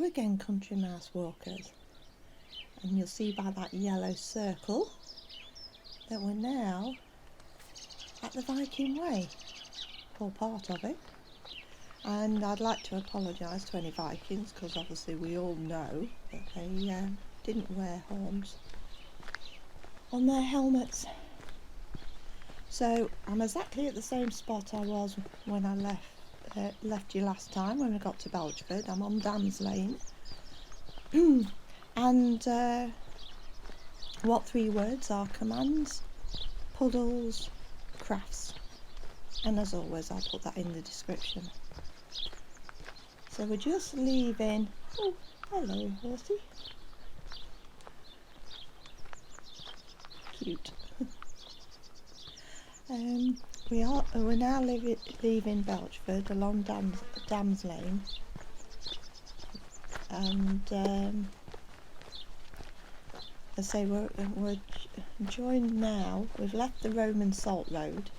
again, country mouse walkers, and you'll see by that yellow circle that we're now at the Viking Way, or part of it. And I'd like to apologise to any Vikings, because obviously we all know that they didn't wear horns on their helmets. So I'm exactly at the same spot I was when I left you last time when we got to Belchford. I'm on Dam's Lane. And what 3 words are commands, puddles, crafts. And as always, I'll put that in the description. So we're just leaving. Oh, hello, horsey. Cute. We're now leaving Belchford along Dam's Lane, and I say we're joined now. We've left the Roman Salt Road,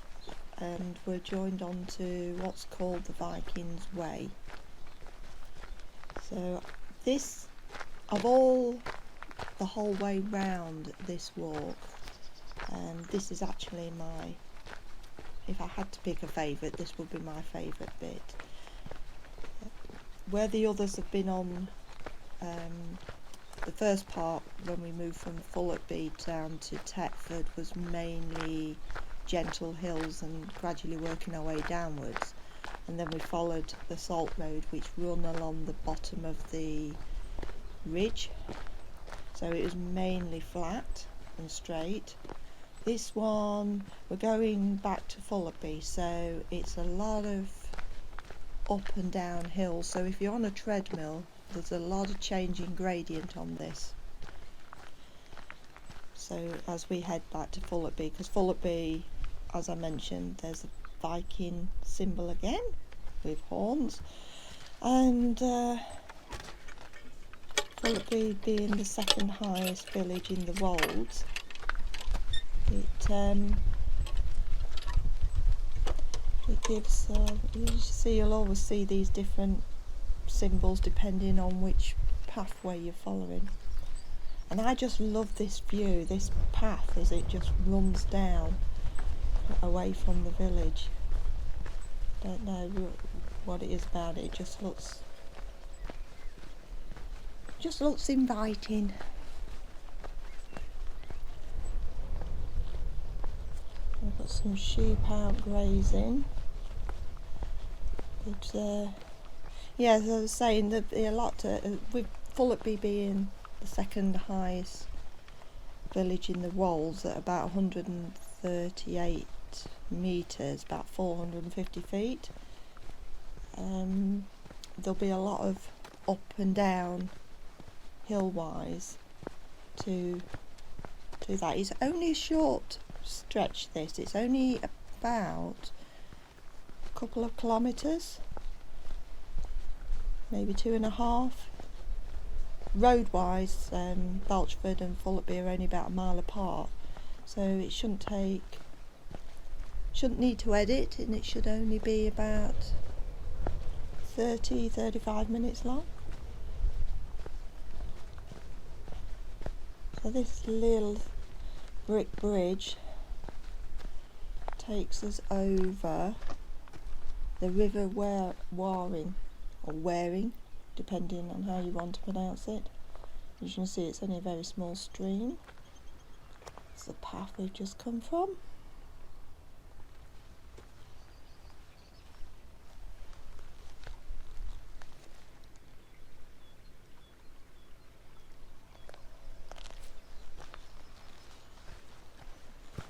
and we're joined onto what's called the Viking's Way. So this, of all the whole way round this walk, this is actually my, if I had to pick a favourite, this would be my favourite bit. Where the others have been on the first part, when we moved from Fulletby down to Tetford, was mainly gentle hills and gradually working our way downwards, and then we followed the Salt Road, which run along the bottom of the ridge, so it was mainly flat and straight. This one, we're going back to Fulletby, so it's a lot of up and down hills. So if you're on a treadmill, there's a lot of changing gradient on this. So as we head back to Fulletby, because Fulletby, as I mentioned, there's a Viking symbol again with horns, and Fulletby being the second highest village in the Wolds, it gives, you'll always see these different symbols depending on which pathway you're following. And I just love this view, this path, as it just runs down away from the village. Don't know what it is about it, it just looks inviting. We've got some sheep out grazing. But yeah, as I was saying, there'd be a lot to, with Fulletby being the second highest village in the Wolds at about 138 metres, about 450 feet. There'll be a lot of up and down hill-wise to that. It's only a short stretch, this. It's only about a couple of kilometres, maybe 2.5. Road-wise, Belchford and Fulletby are only about a mile apart, so it shouldn't need to edit, and it should only be about 30-35 minutes long. So this little brick bridge takes us over the River Waring, or Waring, depending on how you want to pronounce it. As you can see, it's only a very small stream. It's the path we've just come from.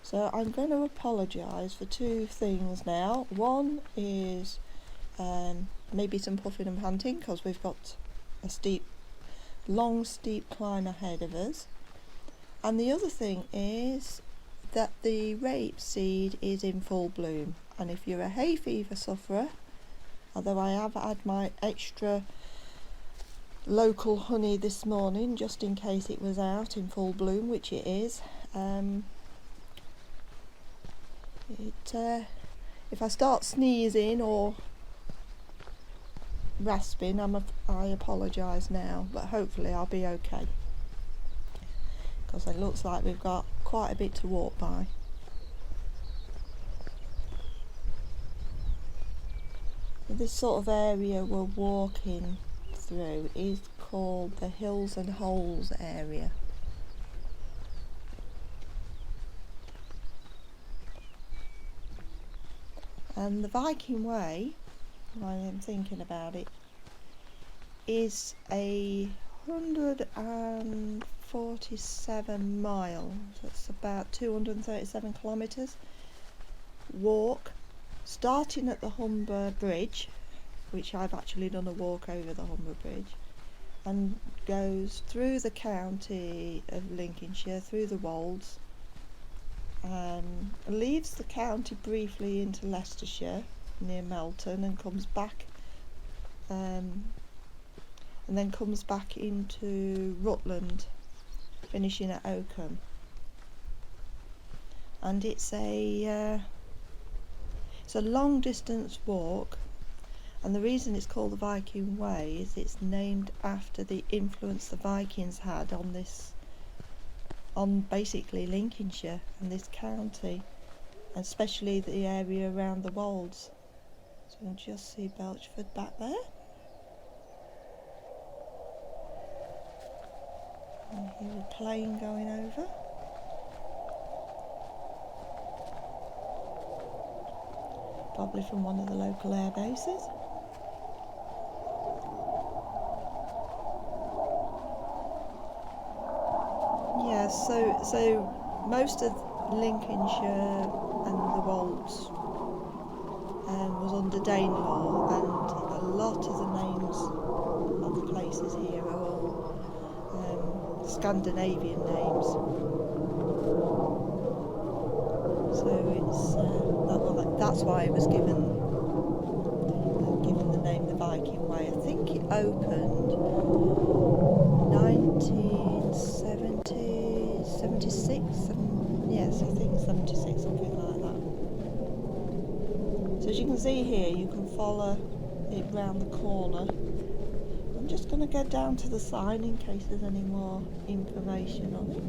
So I'm going to apologise for 2 things now. One is maybe some puffing and panting, because we've got a long steep climb ahead of us. And the other thing is that the rapeseed is in full bloom, and if you're a hay fever sufferer, although I have had my extra local honey this morning just in case it was out in full bloom, which it is, if I start sneezing or rasping, I apologise now, but hopefully I'll be okay, because it looks like we've got quite a bit to walk by. This sort of area we're walking through is called the Hills and Holes area. And the Viking Way, I am thinking about it, is a 147 miles, that's about 237 kilometres, walk, starting at the Humber Bridge, which I've actually done a walk over the Humber Bridge, and goes through the county of Lincolnshire, through the Wolds, leaves the county briefly into Leicestershire near Melton, and comes back and then comes back into Rutland, finishing at Oakham. And it's a long distance walk, and the reason it's called the Viking Way is it's named after the influence the Vikings had on basically Lincolnshire and this county, and especially the area around the Wolds. So you can just see Belchford back there. And here's a plane going over. Probably from one of the local air bases. Yeah, so most of Lincolnshire and the Wolds was under Danelaw, and a lot of the names of the places here are all Scandinavian names. So that's why it was given the name the Viking Way. I think it opened 1970, 76, yes, I think 76, something like that. So as you can see here, you can follow it round the corner. I'm just going to go down to the sign in case there's any more information on it.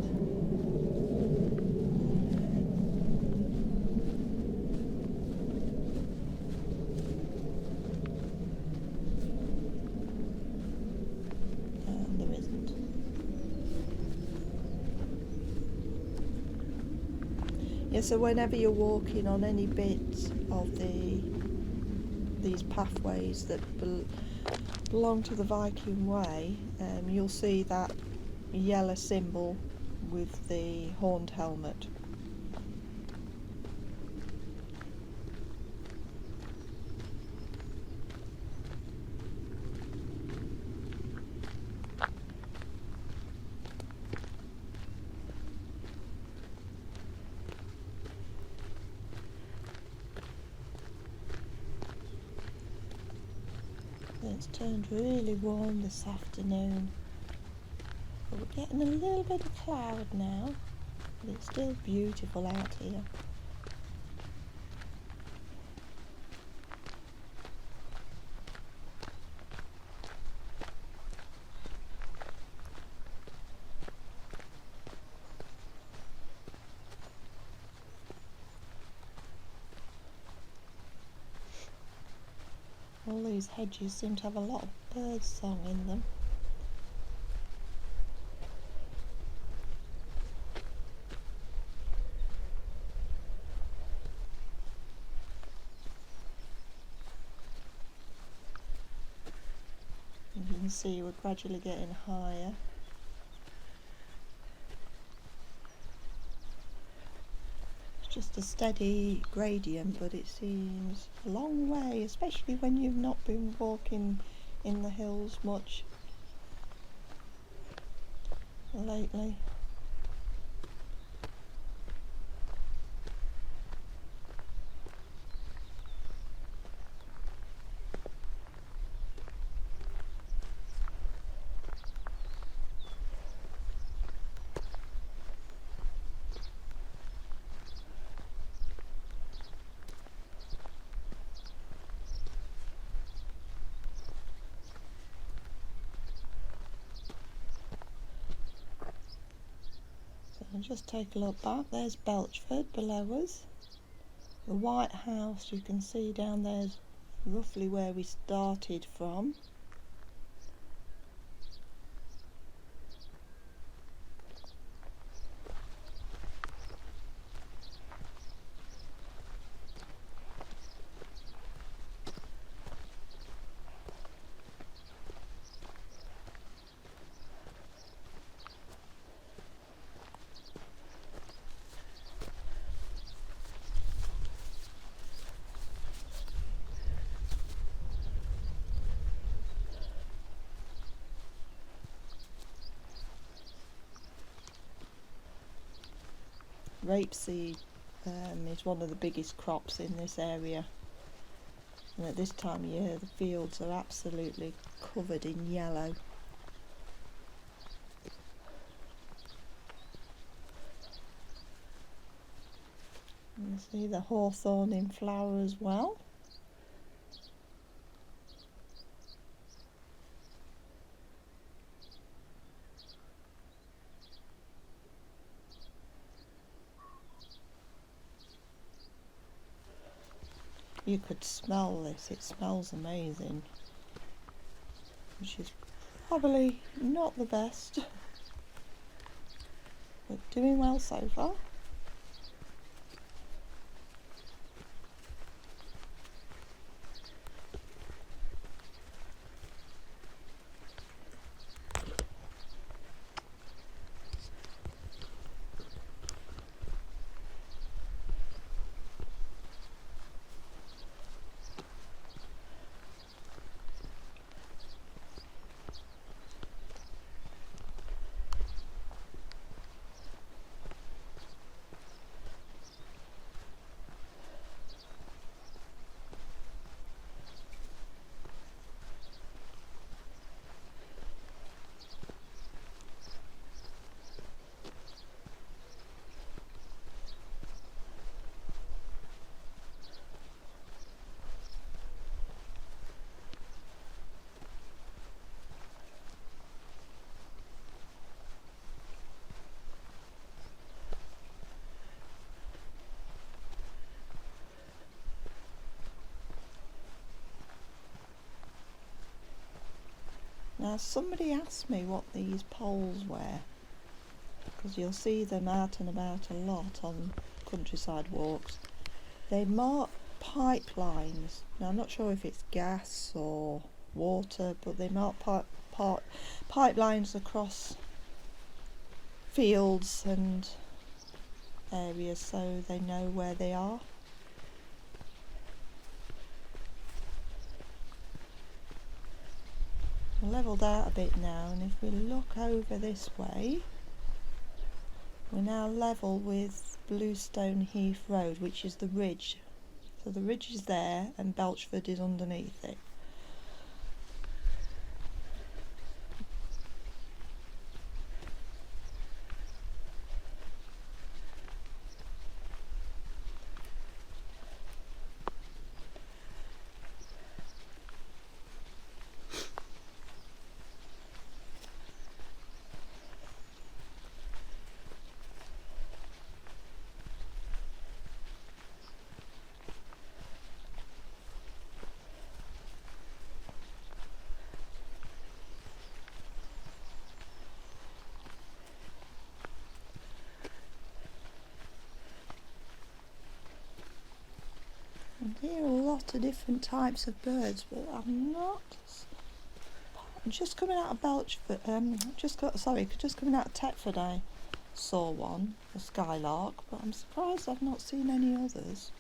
There isn't. Yeah, so whenever you're walking on any bit of these pathways that belong to the Viking Way, you'll see that yellow symbol with the horned helmet. It's turned really warm this afternoon, but we're getting a little bit of cloud now, but it's still beautiful out here. All these hedges seem to have a lot of bird song in them. And you can see we're gradually getting higher. Just a steady gradient, but it seems a long way, especially when you've not been walking in the hills much lately. I'll just take a look back. There's Belchford below us. The white house you can see down there is roughly where we started from. Rapeseed is one of the biggest crops in this area, and at this time of year the fields are absolutely covered in yellow. You can see the hawthorn in flower as well. You could smell this, it smells amazing, which is probably not the best, but doing well so far. Now somebody asked me what these poles were, because you'll see them out and about a lot on countryside walks. They mark pipelines. Now I'm not sure if it's gas or water, but they mark pipelines across fields and areas so they know where they are. We're levelled out a bit now, and if we look over this way, we're now level with Bluestone Heath Road, which is the ridge. So the ridge is there and Belchford is underneath it. And here are a lot of different types of birds, but I'm just coming out of Belchford, just coming out of Tetford I saw one, a skylark, but I'm surprised I've not seen any others.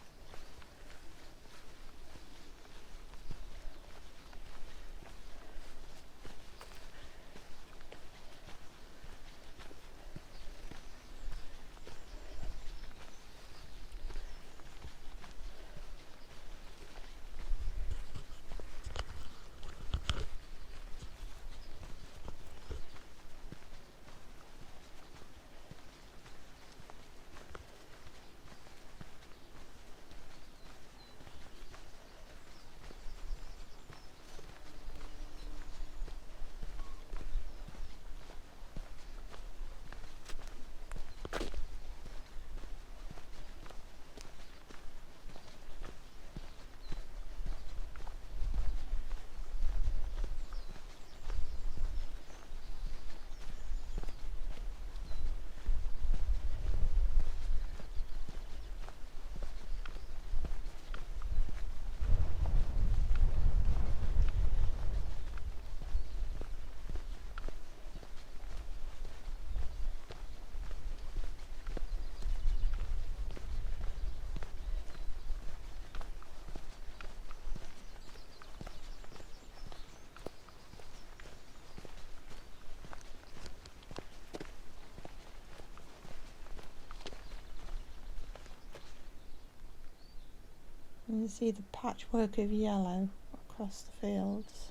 And you see the patchwork of yellow across the fields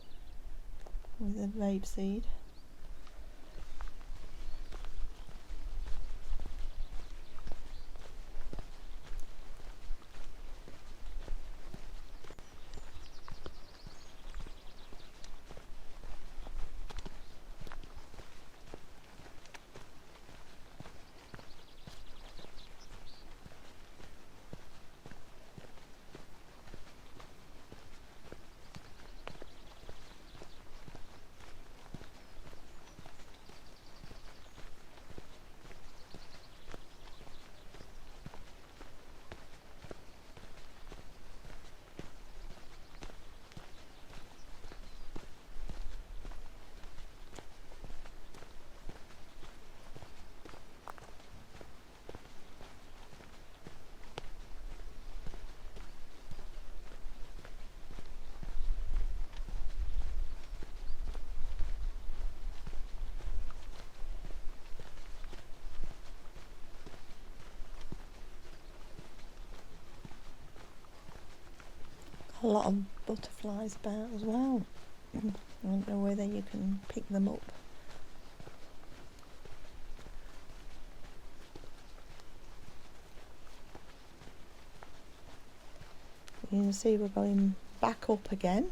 with the rapeseed. A lot of butterflies about as well. I don't know whether you can pick them up. You can see we're going back up again.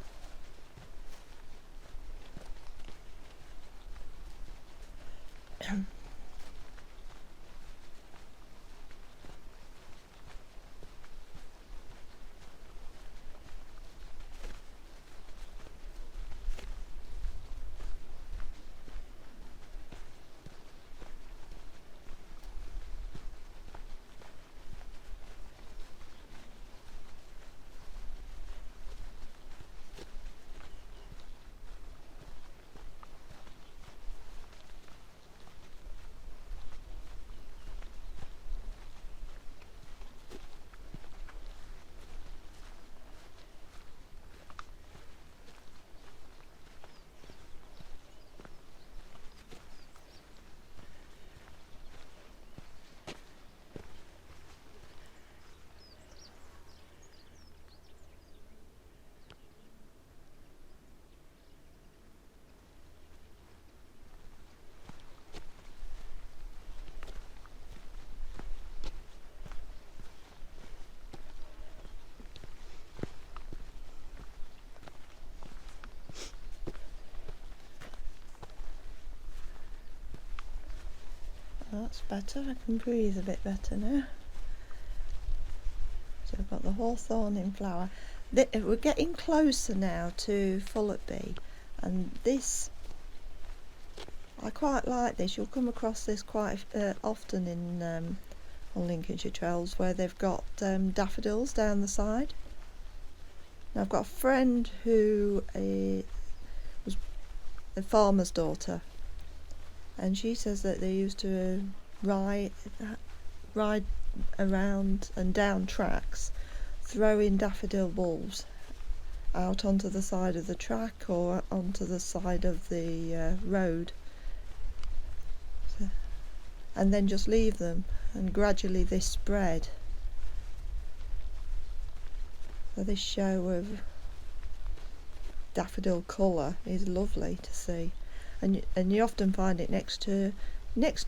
That's better, I can breathe a bit better now. So I've got the hawthorn in flower. We're getting closer now to Fulletby, and this, I quite like this. You'll come across this quite often in on Lincolnshire trails, where they've got daffodils down the side. Now I've got a friend who was a farmer's daughter, and she says that they used to ride around and down tracks, throwing daffodil bulbs out onto the side of the track or onto the side of the road, and then just leave them, and gradually this spread. So this show of daffodil colour is lovely to see. And you often find it next to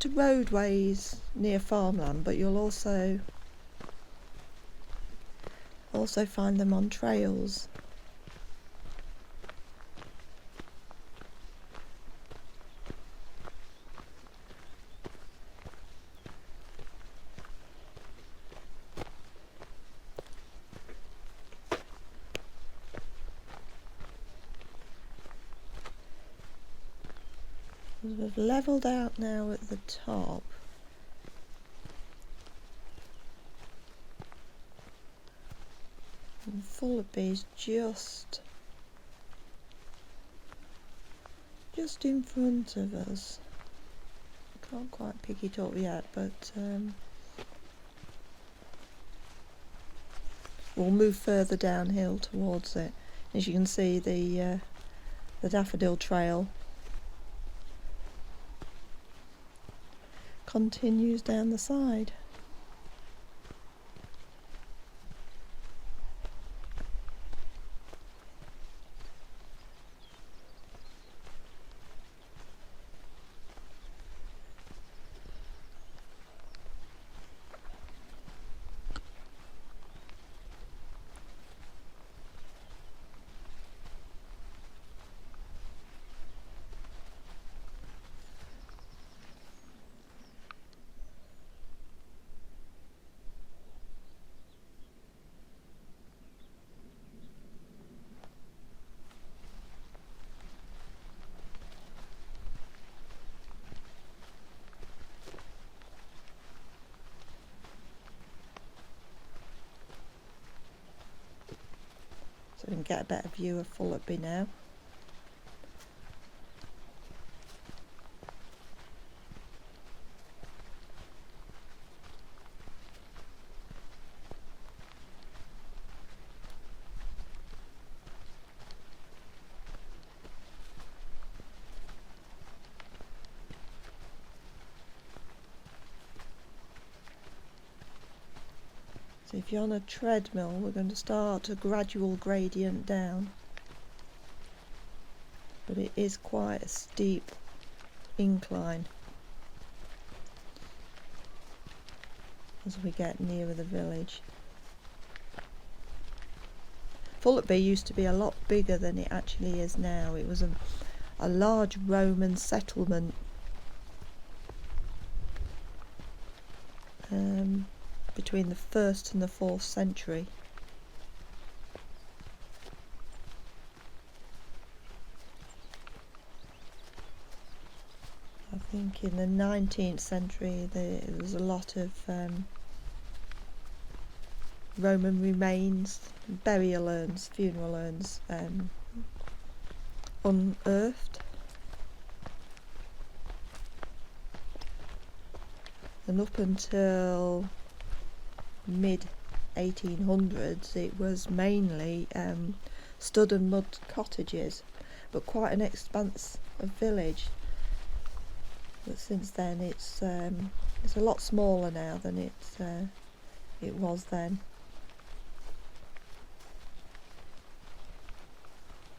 roadways near farmland, but you'll also find them on trails. We've levelled out now at the top. And Fulletby's just in front of us. Can't quite pick it up yet, but we'll move further downhill towards it. As you can see, the daffodil trail continues down the side. so we can get a better view of Fulletby now. So if you're on a treadmill, we're going to start a gradual gradient down, but it is quite a steep incline as we get nearer the village. Fulletby used to be a lot bigger than it actually is now. It was a large Roman settlement between the 1st and the 4th century. I think in the 19th century there was a lot of Roman remains, burial urns, funeral urns unearthed. And up until mid 1800s it was mainly stud and mud cottages, but quite an expanse of village. But since then it's a lot smaller now than it was then.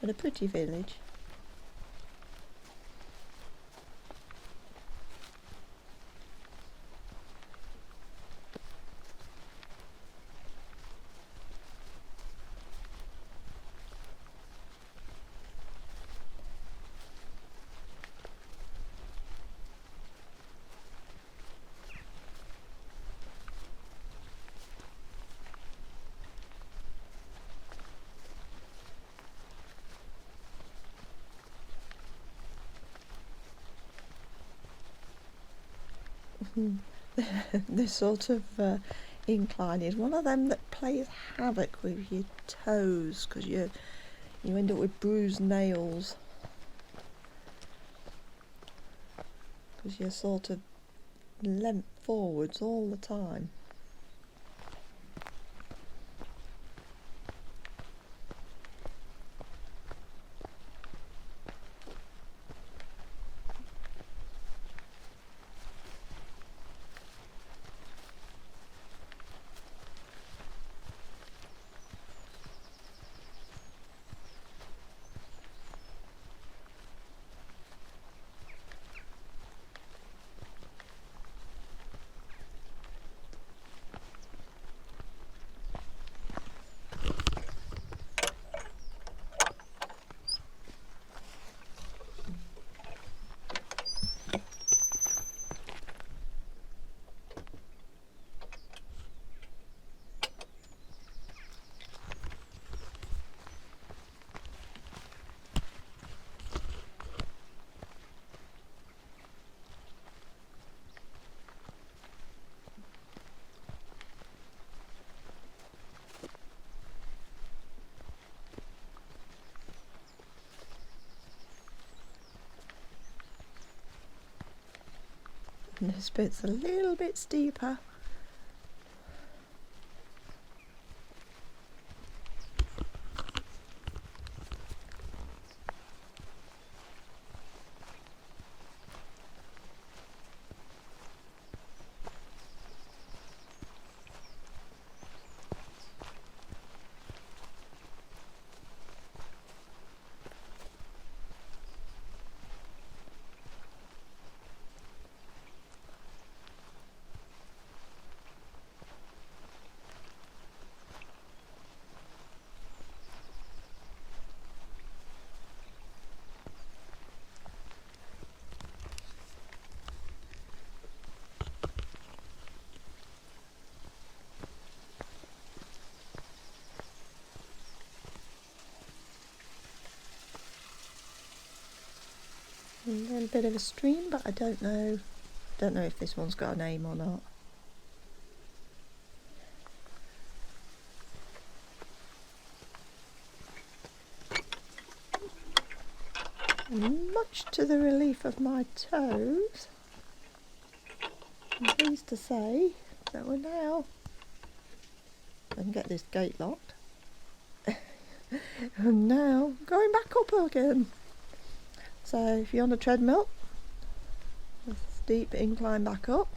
But a pretty village. This sort of incline is one of them that plays havoc with your toes, because you end up with bruised nails, because you're sort of leant forwards all the time. And this bit's a little bit steeper. A little bit of a stream, but I don't know if this one's got a name or not. And much to the relief of my toes, I'm pleased to say that we're now, I can get this gate locked, and now going back up again. So if you're on a treadmill, a steep incline back up.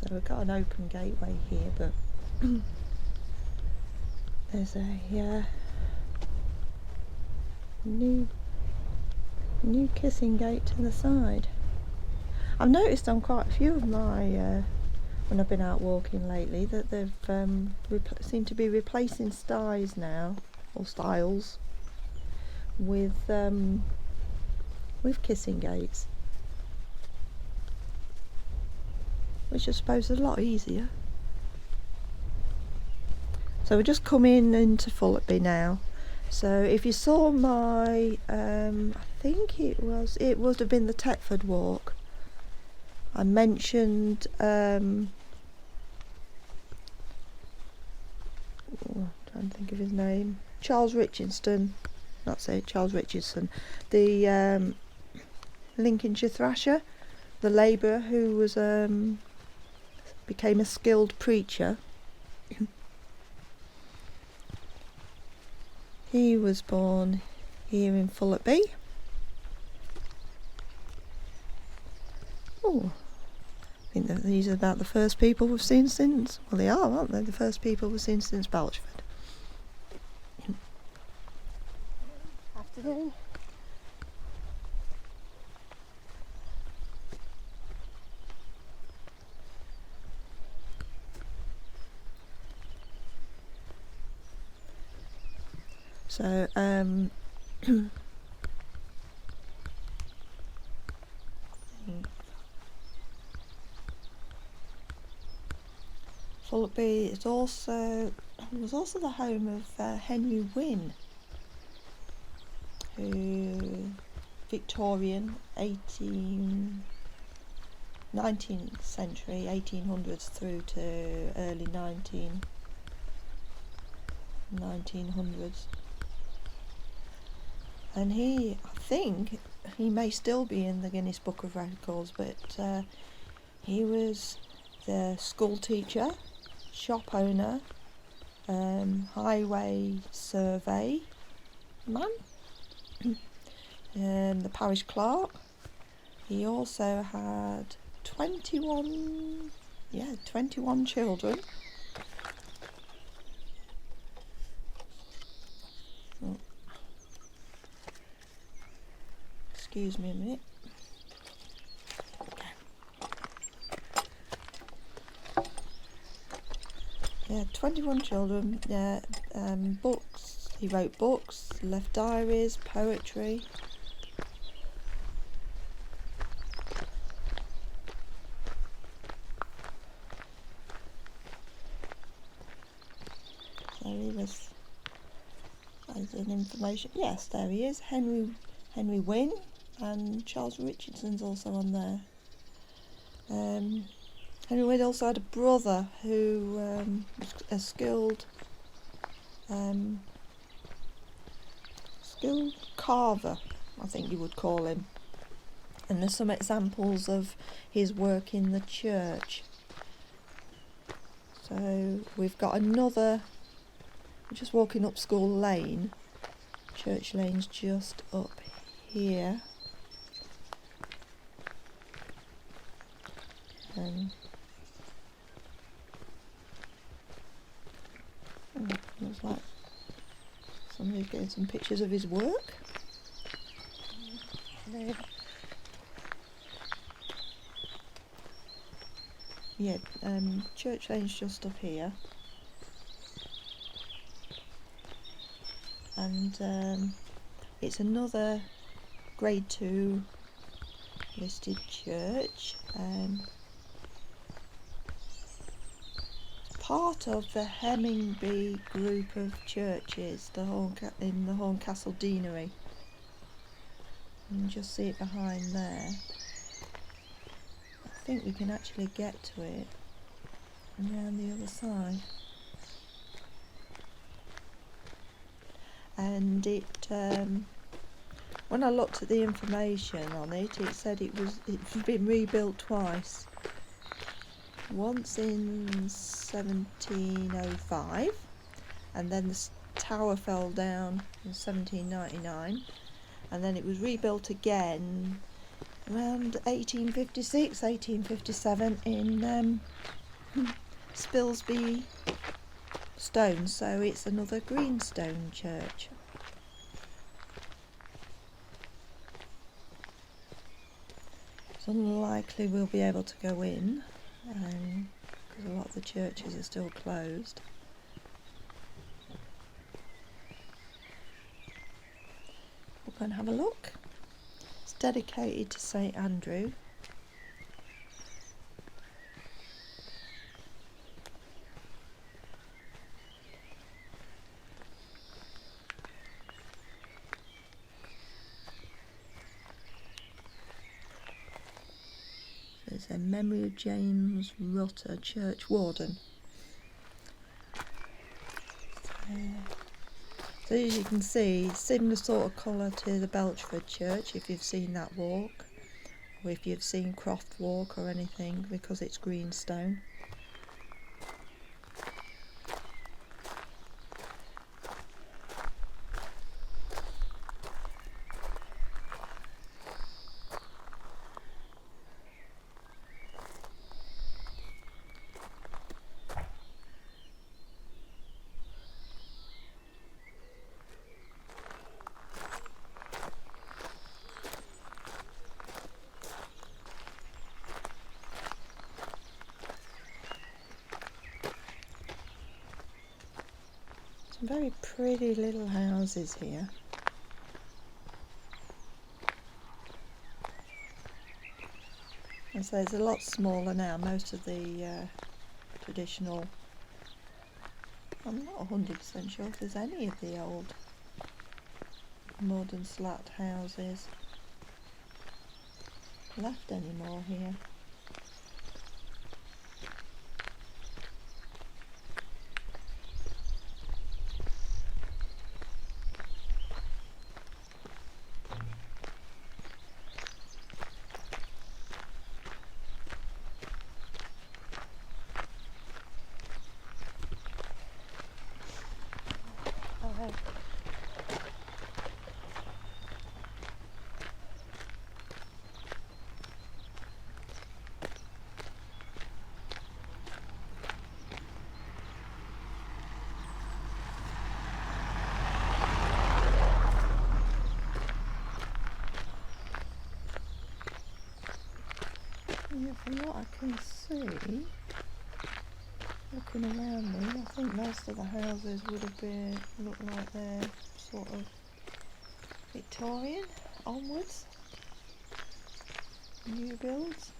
So we've got an open gateway here, but there's a new kissing gate to the side. I've noticed on quite a few of my when I've been out walking lately that they've seem to be replacing styes now, or styles, with kissing gates, which I suppose is a lot easier. So we're just coming into Fulletby now. So if you saw my, I think it would have been the Tetford walk. I mentioned, trying to think of his name, Charles Richardson. That's it, Charles Richardson, the Lincolnshire thrasher, the labourer who was became a skilled preacher. He was born here in Fulletby. Oh, I think that these are about the first people we've seen since, well they are, aren't they, the first people we've seen since Belchford. Afternoon. So Fulletby was also the home of Henry Wynne, who Victorian 19th century 1800s through to early 1900s, and I think he may still be in the Guinness Book of Records, but he was the school teacher, shop owner, highway survey man, the parish clerk, He also had 21 children. Oh. Excuse me a minute. Yeah, 21 children. Yeah, books. He wrote books, left diaries, poetry. So he was, as an information. Yes, there he is. Henry Wynne, and Charles Richardson's also on there. Henry Wynne also had a brother who was a skilled carver, I think you would call him. And there's some examples of his work in the church. So we've got another, we're just walking up School Lane. Church Lane's just up here. Looks like somebody's getting some pictures of his work. Yeah, Church Lane's just up here. And it's another Grade 2 listed church. Part of the Hemmingby group of churches, in the Horncastle Deanery. You can just see it behind there. I think we can actually get to it around the other side. And it, when I looked at the information on it, it said it's been rebuilt twice. Once in 1705, and then the tower fell down in 1799, and then it was rebuilt again around 1856, 1857 in Spilsby stone, so it's another greenstone church. It's unlikely we'll be able to go in, because a lot of the churches are still closed. We'll go and have a look. It's dedicated to St Andrew. It's a memory of James Rutter, church warden. So as you can see, similar sort of colour to the Belchford church, if you've seen that walk, or if you've seen Croft Walk or anything, because it's greenstone. Some very pretty little houses here. And so it's a lot smaller now. Most of the traditional, I'm not 100% sure if there's any of the old modern slat houses left anymore here. Yeah, from what I can see, looking around me, I think most of the houses would have been, look like they're sort of Victorian onwards, new builds.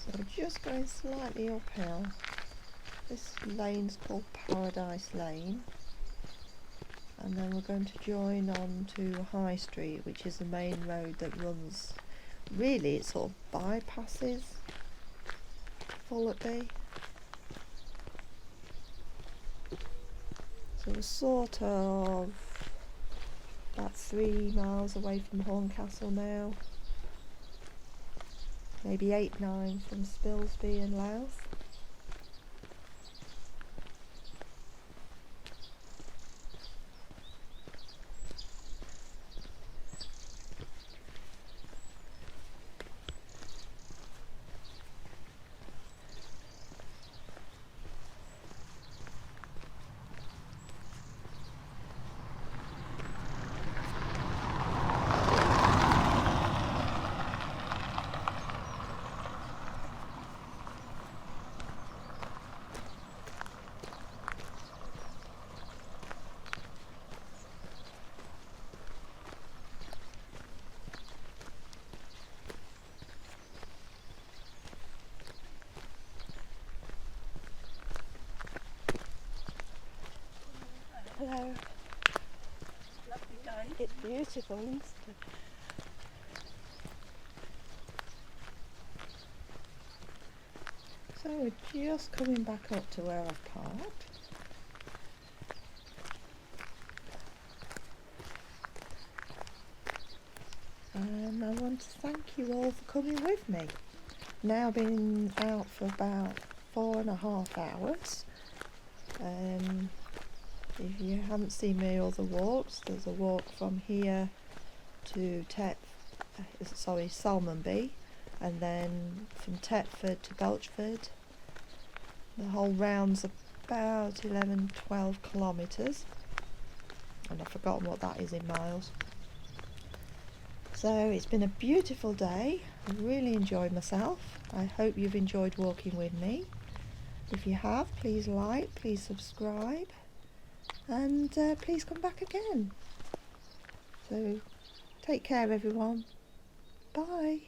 So just going slightly uphill. This lane's called Paradise Lane, and then we're going to join on to High Street, which is the main road that runs, really it sort of bypasses Fulletby. So we're sort of about 3 miles away from Horncastle now, maybe 8-9 from Spilsby and Louth. Hello. Lovely day. It's beautiful, isn't it? So we're just coming back up to where I've parked. And I want to thank you all for coming with me. Now been out for about 4.5 hours. If you haven't seen my other walks, there's a walk from here to Salmonby, and then from Tetford to Belchford. The whole round's about 11-12 kilometres, and I've forgotten what that is in miles. So it's been a beautiful day. I really enjoyed myself. I hope you've enjoyed walking with me. If you have, please like, please subscribe, and please come back again. So take care everyone. Bye.